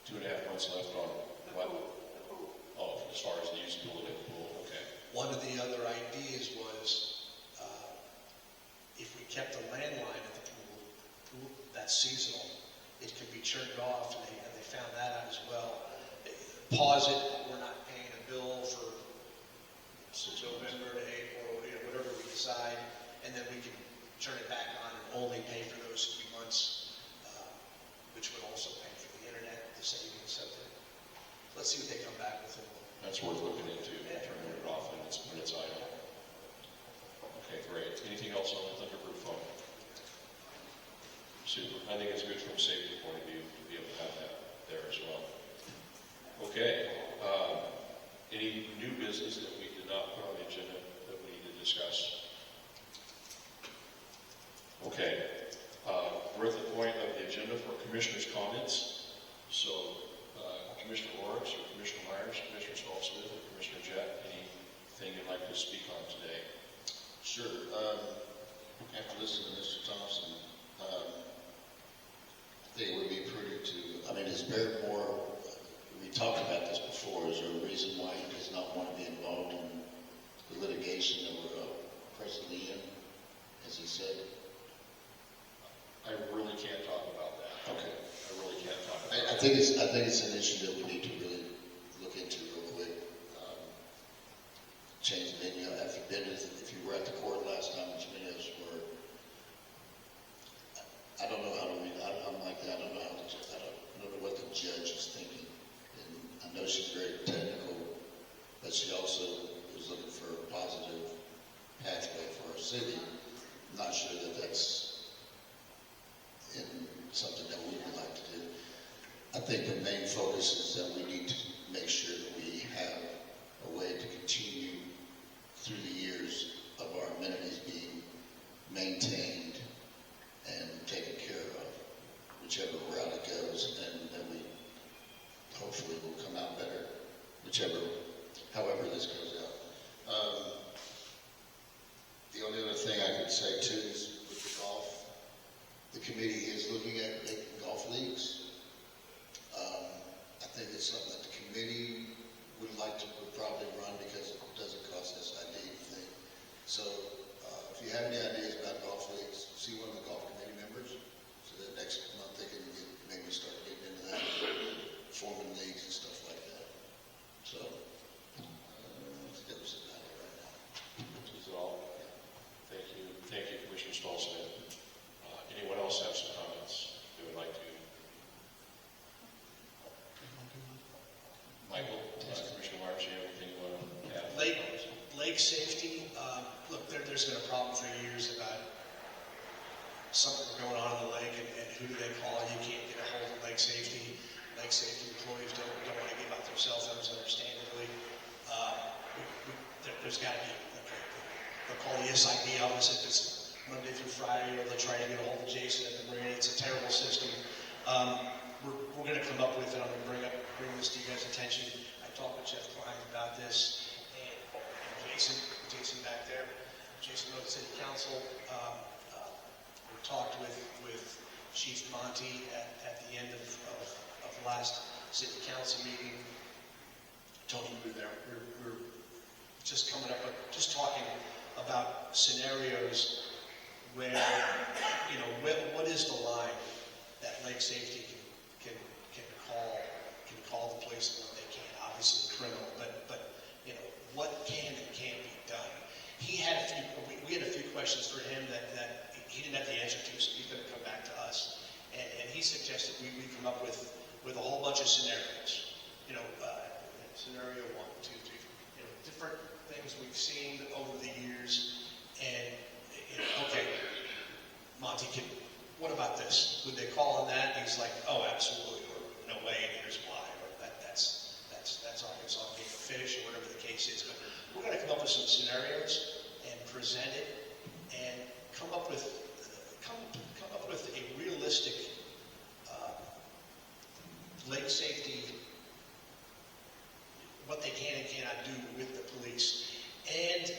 2.5 months left on what? Oh, as far as the usability of the pool, okay.
One of the other ideas was if we kept the landline at the pool, that's seasonal. It could be turned off, and they found that out as well. Pause it, we're not paying a bill for November to April, whatever we decide, and then we can turn it back on and only pay for those 3 months, which would also pay for the internet, the savings of it. Let's see what they come back with.
That's worth looking into, turning it off when it's idle. Okay, great. Anything else on the Thunderbird phone? Super. I think it's good from a safety point of view to be able to have that there as well. Okay. Any new business that we did not put on the agenda that we need to discuss? Okay. We're at the point of the agenda for commissioners' comments. So, Commissioner Lawrence or Commissioner Myers, Commissioner Smith, or Commissioner Jett, anything you'd like to speak on today?
Sure. After listening to Mr. Thompson, I think it would be prudent to, is Barrymore, we talked about this before, is there a reason why he does not want to be involved in the litigation that we're presently in, as he said?
I really can't talk about that.
Okay.
I really can't talk about
I
that.
think it's an issue that we need to really look into real quick. Change the venue. If you were at the court last time, which many of us were, I don't know how to read. I'm like that. I don't know what the judge is thinking. And I know she's very technical, but she also was looking for a positive pathway for our city. I'm not sure that that's focus is that we need to make sure that we have a way to continue through the years of our amenities being maintained and taken care of, whichever route it goes, and that we hopefully will come out better, however this goes out. The only other thing I could say too is with the golf, the committee is looking at making golf leagues. I think it's something that the committee would probably run because it doesn't cost us anything. So if you have any ideas about golf leagues, see one of the golf committee members, so that next month they can maybe start getting into that, forming leagues and stuff like that. So let's get this out of right now.
This is all. Thank you, Commissioner Stolzman. Anyone else have some comments they would like to? Michael, Commissioner March, you have anything you want to add?
Lake safety, look, there's been a problem for years about something going on in the lake and who do they call? You can't get a hold of lake safety. Lake safety employees don't want to give out their cell phones, understandably. There's got to be, they'll call the SID office if it's Monday through Friday, or they'll try to get a hold of Jason at the marina. It's a terrible system. We're going to come up with it. I'm going to bring this to you guys' attention. I talked with Jeff Klein about this, and Jason back there. Jason wrote the city council. We talked with Chief Monty at the end of the last city council meeting. Told him we were there. We're just coming up, just talking about scenarios where, what is the line that lake safety can call the police and what they can't. Obviously criminal, but what can and can't be done. We had a few questions for him that he didn't have the answer to, so he's going to come back to us. And he suggested we come up with a whole bunch of scenarios. Scenario 1, 2, 3, different things we've seen over the years. And okay, Monty, what about this? Would they call on that? And he's like, oh, absolutely, or no way, and here's why, or that's obvious on being a fish, or whatever the case is. But we're going to come up with some scenarios and present it, and come up with a realistic lake safety, what they can and cannot do with the police, and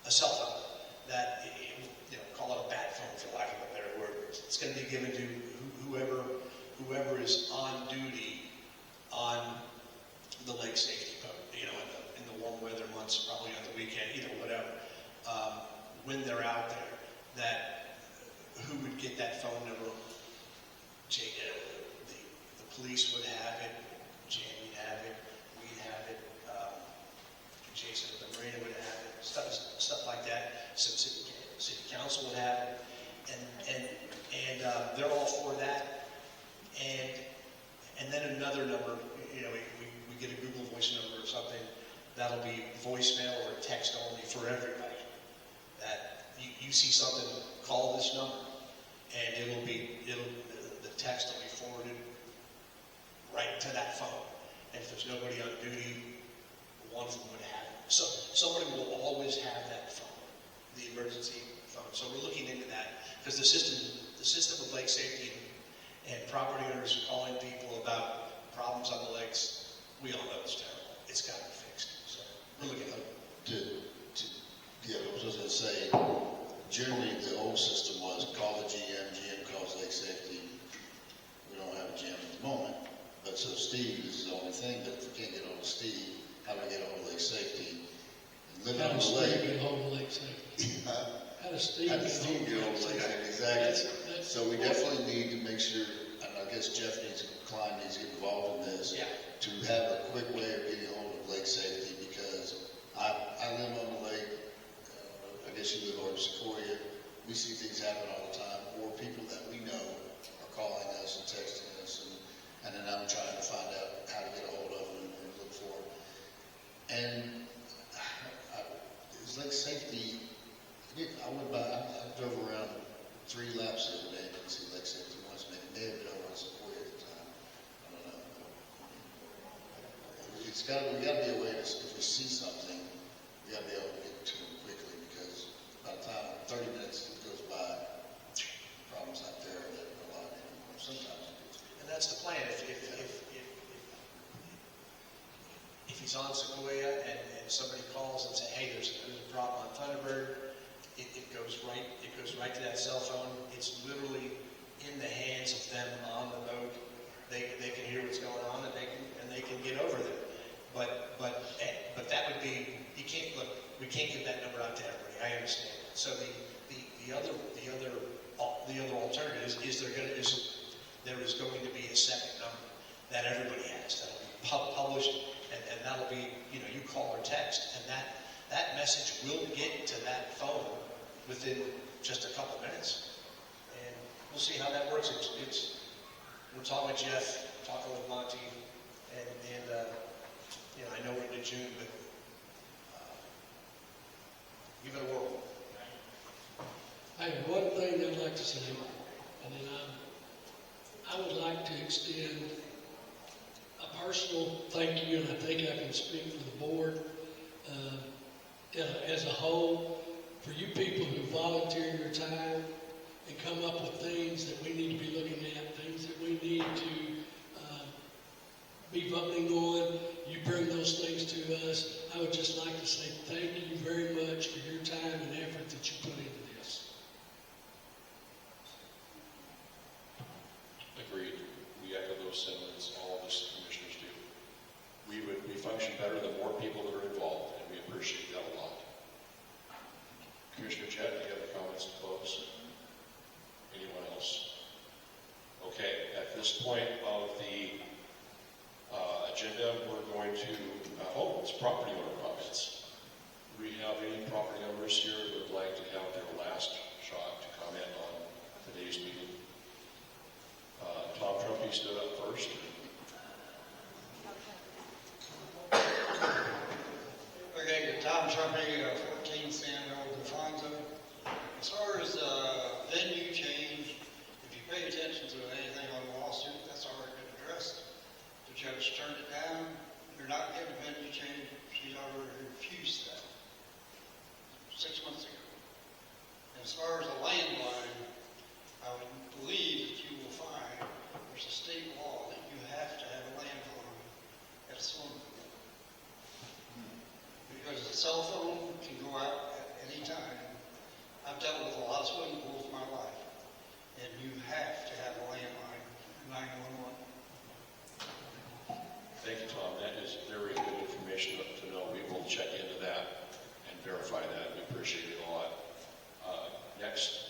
a cell phone that, call it a bat phone for lack of a better word. It's going to be given to whoever is on duty on the lake safety boat, in the warm weather months, probably on the weekend, whatever. When they're out there, that who would get that phone number? The police would have it, Jamie would have it, we'd have it, Jason at the marina would have it, stuff like that. Some city council would have it, and they're all for that. And then another number, we get a Google Voice number or something that'll be voicemail or text only for everybody. That you see something, call this number, and the text will be forwarded right to that phone. And if there's nobody on duty, one of them would have it. So somebody will always have that phone, the emergency phone. So we're looking into that because the system with lake safety and property owners calling people about problems on the lakes, we all know it's terrible. It's got to be fixed. So we're looking at it.
I was just going to say, generally the old system was call the GM calls lake safety. We don't have a GM at the moment. But so Steve is the only thing, but if we can't get hold of Steve, how do we get hold of lake safety? Living on the lake.
Get hold of lake safety? How does Steve
get hold of lake safety? Exactly. So we definitely need to make sure, and I guess Klein needs to get involved in this, to have a quick way of getting hold of lake safety, because I live on the lake. I guess you live over Sequoia. We see things happen all the time, or people that we know are calling us and texting us, and then I'm trying to find out how to get a hold of them and look for them. And it's lake safety. I drove around 3 laps the other day and didn't see lake safety once. Maybe may have been over on Sequoia at the time. we gotta be aware, if we see something, we gotta be able to get to them quickly, because by the time 30 minutes goes by, problems out there that a lot anymore, sometimes.
And that's the plan. If he's on Sequoia and somebody calls and say, hey, there's a problem on Thunderbird, it goes right to that cell phone. It's literally in the hands of them on the boat. They can hear what's going on, and they can get over there. But that would be, we can't give that number out to everybody. I understand. So the other alternative is there is going to be a second number that everybody has that'll be published, and that'll be, you call or text, and that message will get to that phone within just a couple minutes, and we'll see how that works. We're talking with Jeff, talking with Monty, and I know we're into June, but give it a whirl.
I have one thing I'd like to say, and then I would like to extend a personal thank you, and I think I can speak for the board as a whole, for you people who volunteer your time and come up with things that we need to be looking at, things that we need to be voting on. You bring those things to us. I would just like to say thank you very much for your time and effort that you put into this.
Agreed. We echo those sentiments. All of us commissioners do. We function better the more people that are involved, and we appreciate that a lot. Commissioner Jett, do you have any comments to close? Anyone else? Okay, at this point of the agenda, we're going to, it's property owner comments. Do we have any property owners here that would like to have their last shot to comment on today's meeting? Tom Trumpy stood up first.
Okay, Tom Trumpy, 14 Samuel DeFonso. As far as venue change, if you pay attention to anything on the lawsuit, that's already been addressed. The judge turned it down. You're not getting a venue change. She's already refused that 6 months ago. And as far as the landline, I would believe that you will find there's a state law that you have to have a landline at a swimming pool. Because the cell phone can go out at any time. I've dealt with a lot of swimming pools in my life, and you have to have a landline, 911.
Thank you, Tom. That is very good information to know. We will check into that and verify that. We appreciate it a lot. Next.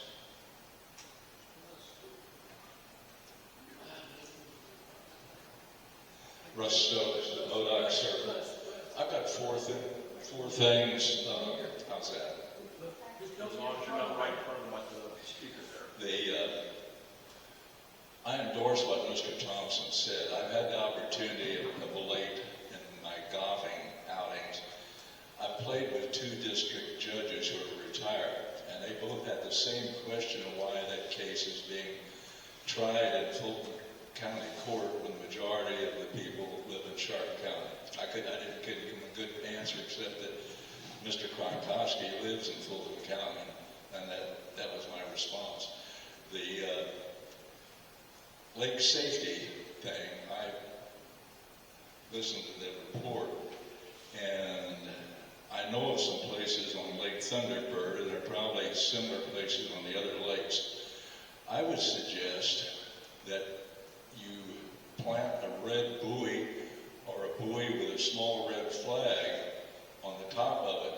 Russ Stokes, the ODOT server. I've got four things. How's that?
As long as you're not right in front of the speaker there. I endorse what Mr. Thompson said. I've had the opportunity of late in my golfing outings. I've played with two district judges who are retired, and they both had the same question of why that case is being tried in Fulton County Court when the majority of the people live in Sharp County. I didn't give him a good answer, except that Mr. Kronkowski lives in Fulton County, and that was my response. The lake safety thing, I listened to the report, and I know of some places on Lake Thunderbird, and there are probably similar places on the other lakes. I would suggest that you plant a red buoy or a buoy with a small red flag on the top of it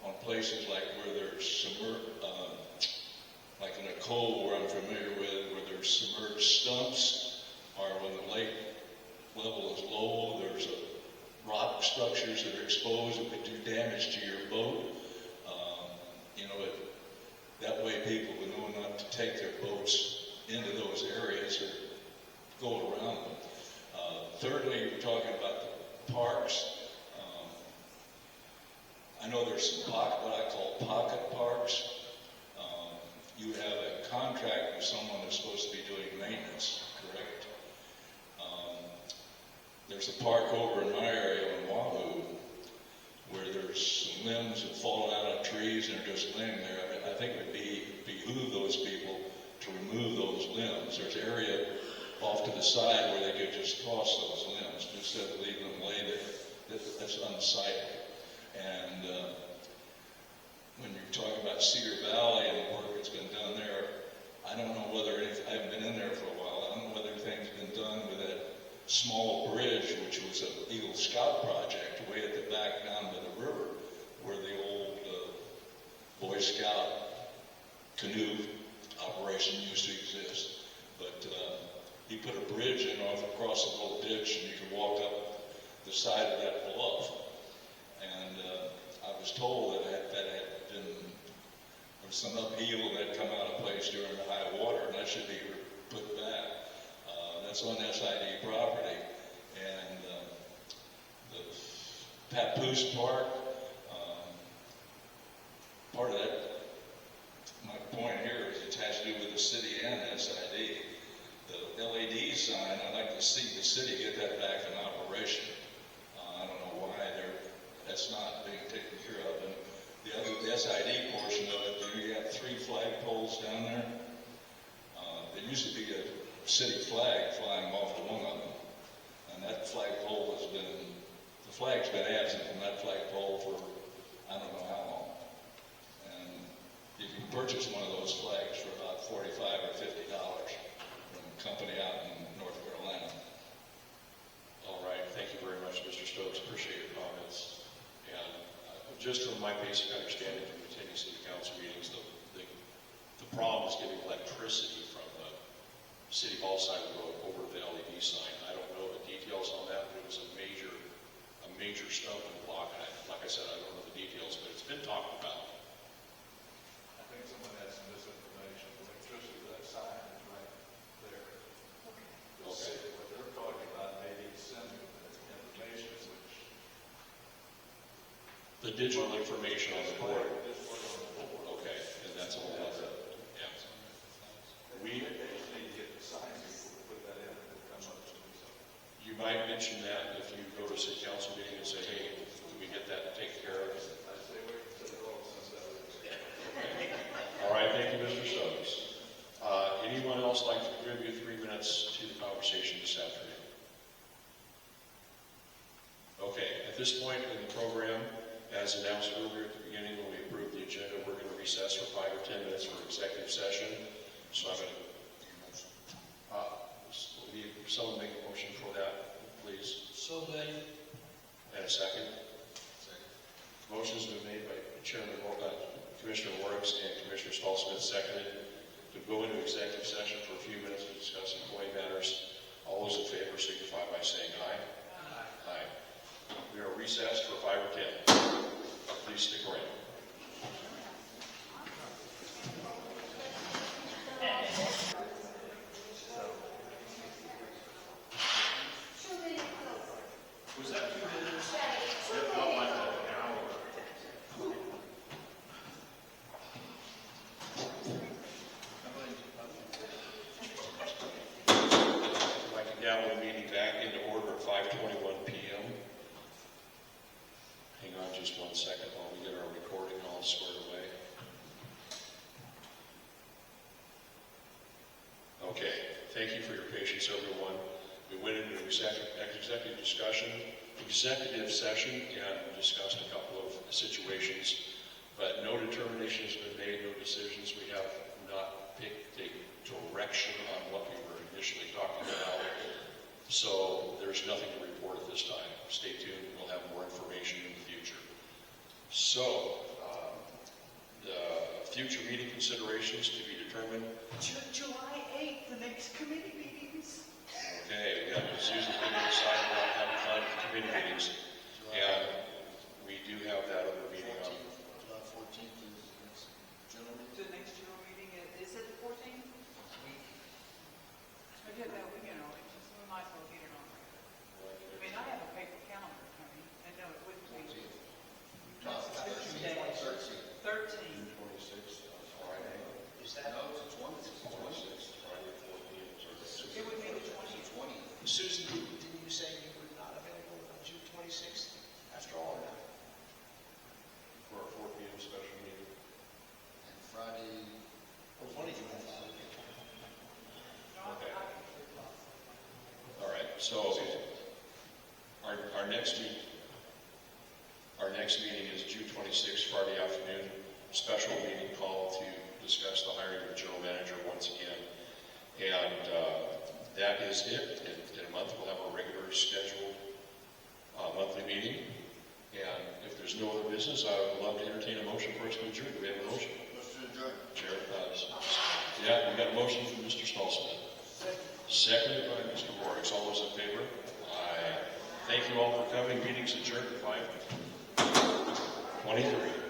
on places like where there's submerged, like in a cove where I'm familiar with, where there's submerged stumps, or when the lake level is low, there's rock structures that are exposed that could do damage to your boat. That way people will know not to take their boats into those areas or go around them. Thirdly, we're talking about the parks. I know there's some what I call pocket parks. You have a contract with someone that's supposed to be doing maintenance, correct? There's a park over in my area in Wabash
where there's some limbs have fallen out of trees and are just laying there. I mean, I think it would behoove those people to remove those limbs. There's an area off to the side where they could just toss those limbs instead of leaving them lay there. That's unsightly. And when you're talking about Cedar Valley and the work that's been done there, I don't know whether anything, I haven't been in there for a while. I don't know whether anything's been done with that small bridge, which was an Eagle Scout project way at the back down by the river, where the old Boy Scout canoe operation used to exist. But he put a bridge in across the little ditch, and you could walk up the side of that bluff. And I was told that had been, there was some upheaval that had come out of place during the high water, and that should be put back. That's on SID property. And the Papoose Park, part of that, my point here is it has to do with the city and SID. The LED sign, I'd like to see the city get that back in operation. I don't know why that's not being taken care of. And the SID portion of it, you have 3 flagpoles down there. There used to be a city flag flying off of one of them. And that flagpole the flag's been absent from that flagpole for I don't know how long. And you can purchase one of those flags for about $45 or $50 from a company out in North Carolina.
All right, thank you very much, Mr. Stokes. Appreciate your comments. And just from my basic understanding from attending city council meetings, the problem is getting electricity from the city hall side of the road over to the LED sign. I don't know the details on that, but it was a major stumbling block. Like I said, I don't know the details, but it's been talked about.
I think someone had some misinformation. Electricity, that sign is right there.
Okay.
What they're talking about maybe sending information, which
The digital information on the board.
this was on the board.
Okay, and that's all that's it. Yeah.
They just need to get the sign people to put that in and come up with something.
You might mention that if you go to a city council meeting and say, hey, can we get that taken care of?
I say wait until the roll since that was.
Okay. All right, thank you, Mr. Stokes. Anyone else like to contribute 3 minutes to the conversation this afternoon? Okay, at this point in the program, as announced earlier at the beginning when we approved the agenda, we're going to recess for 5 or 10 minutes for executive session. So I'm going to, someone make a motion for that, please.
So made.
And a second? Second. Motion's been made by Commissioner Worms and Commissioner Stallsmith, seconded to go into executive session for a few minutes to discuss employee matters. All those in favor signify by saying aye. Aye. Aye. We are recessed for 5 or 10. Please stick around. Was that 2 minutes? It felt like an hour. I'd like to gavel the meeting back into order at 5:21 p.m. Hang on just 1 second while we get our recording all squared away. Okay, thank you for your patience, everyone. We went into executive session and discussed a couple of situations, but no determination has been made, no decisions. We have not picked a direction on what we were initially talking about. So there's nothing to report at this time. Stay tuned, we'll have more information in the future. So, the future meeting considerations to be determined.
July 8th, the next committee meetings.
Okay, we got Susan getting excited about having fun with committee meetings. And we do have that other meeting on.
14th is general meeting.
The next general meeting, is it the 14th? I did that weekend already, so we might as well get it on there. I mean, I have a paper calendar coming, and no, it wouldn't be. Tuesday. 13th.
26th, Friday.
Is that? No, it's 26th.
26th, Friday, 14th.
It would be the 20th.
Susan, didn't you say you were not available on June 26th after all or not?
So our next meeting is June 26th, Friday afternoon, special meeting call to discuss the hiring of a general manager once again. And that is it. In a month, we'll have our regular scheduled monthly meeting. And if there's no other business, I would love to entertain a motion for us to adjourn. Do we have a motion?
Motion adjourned.
Chair, yeah, we got a motion from Mr. Stolzman. Seconded by Mr. Morris. All those in favor? Aye. Thank you all for coming. Meeting's adjourned at 5:23.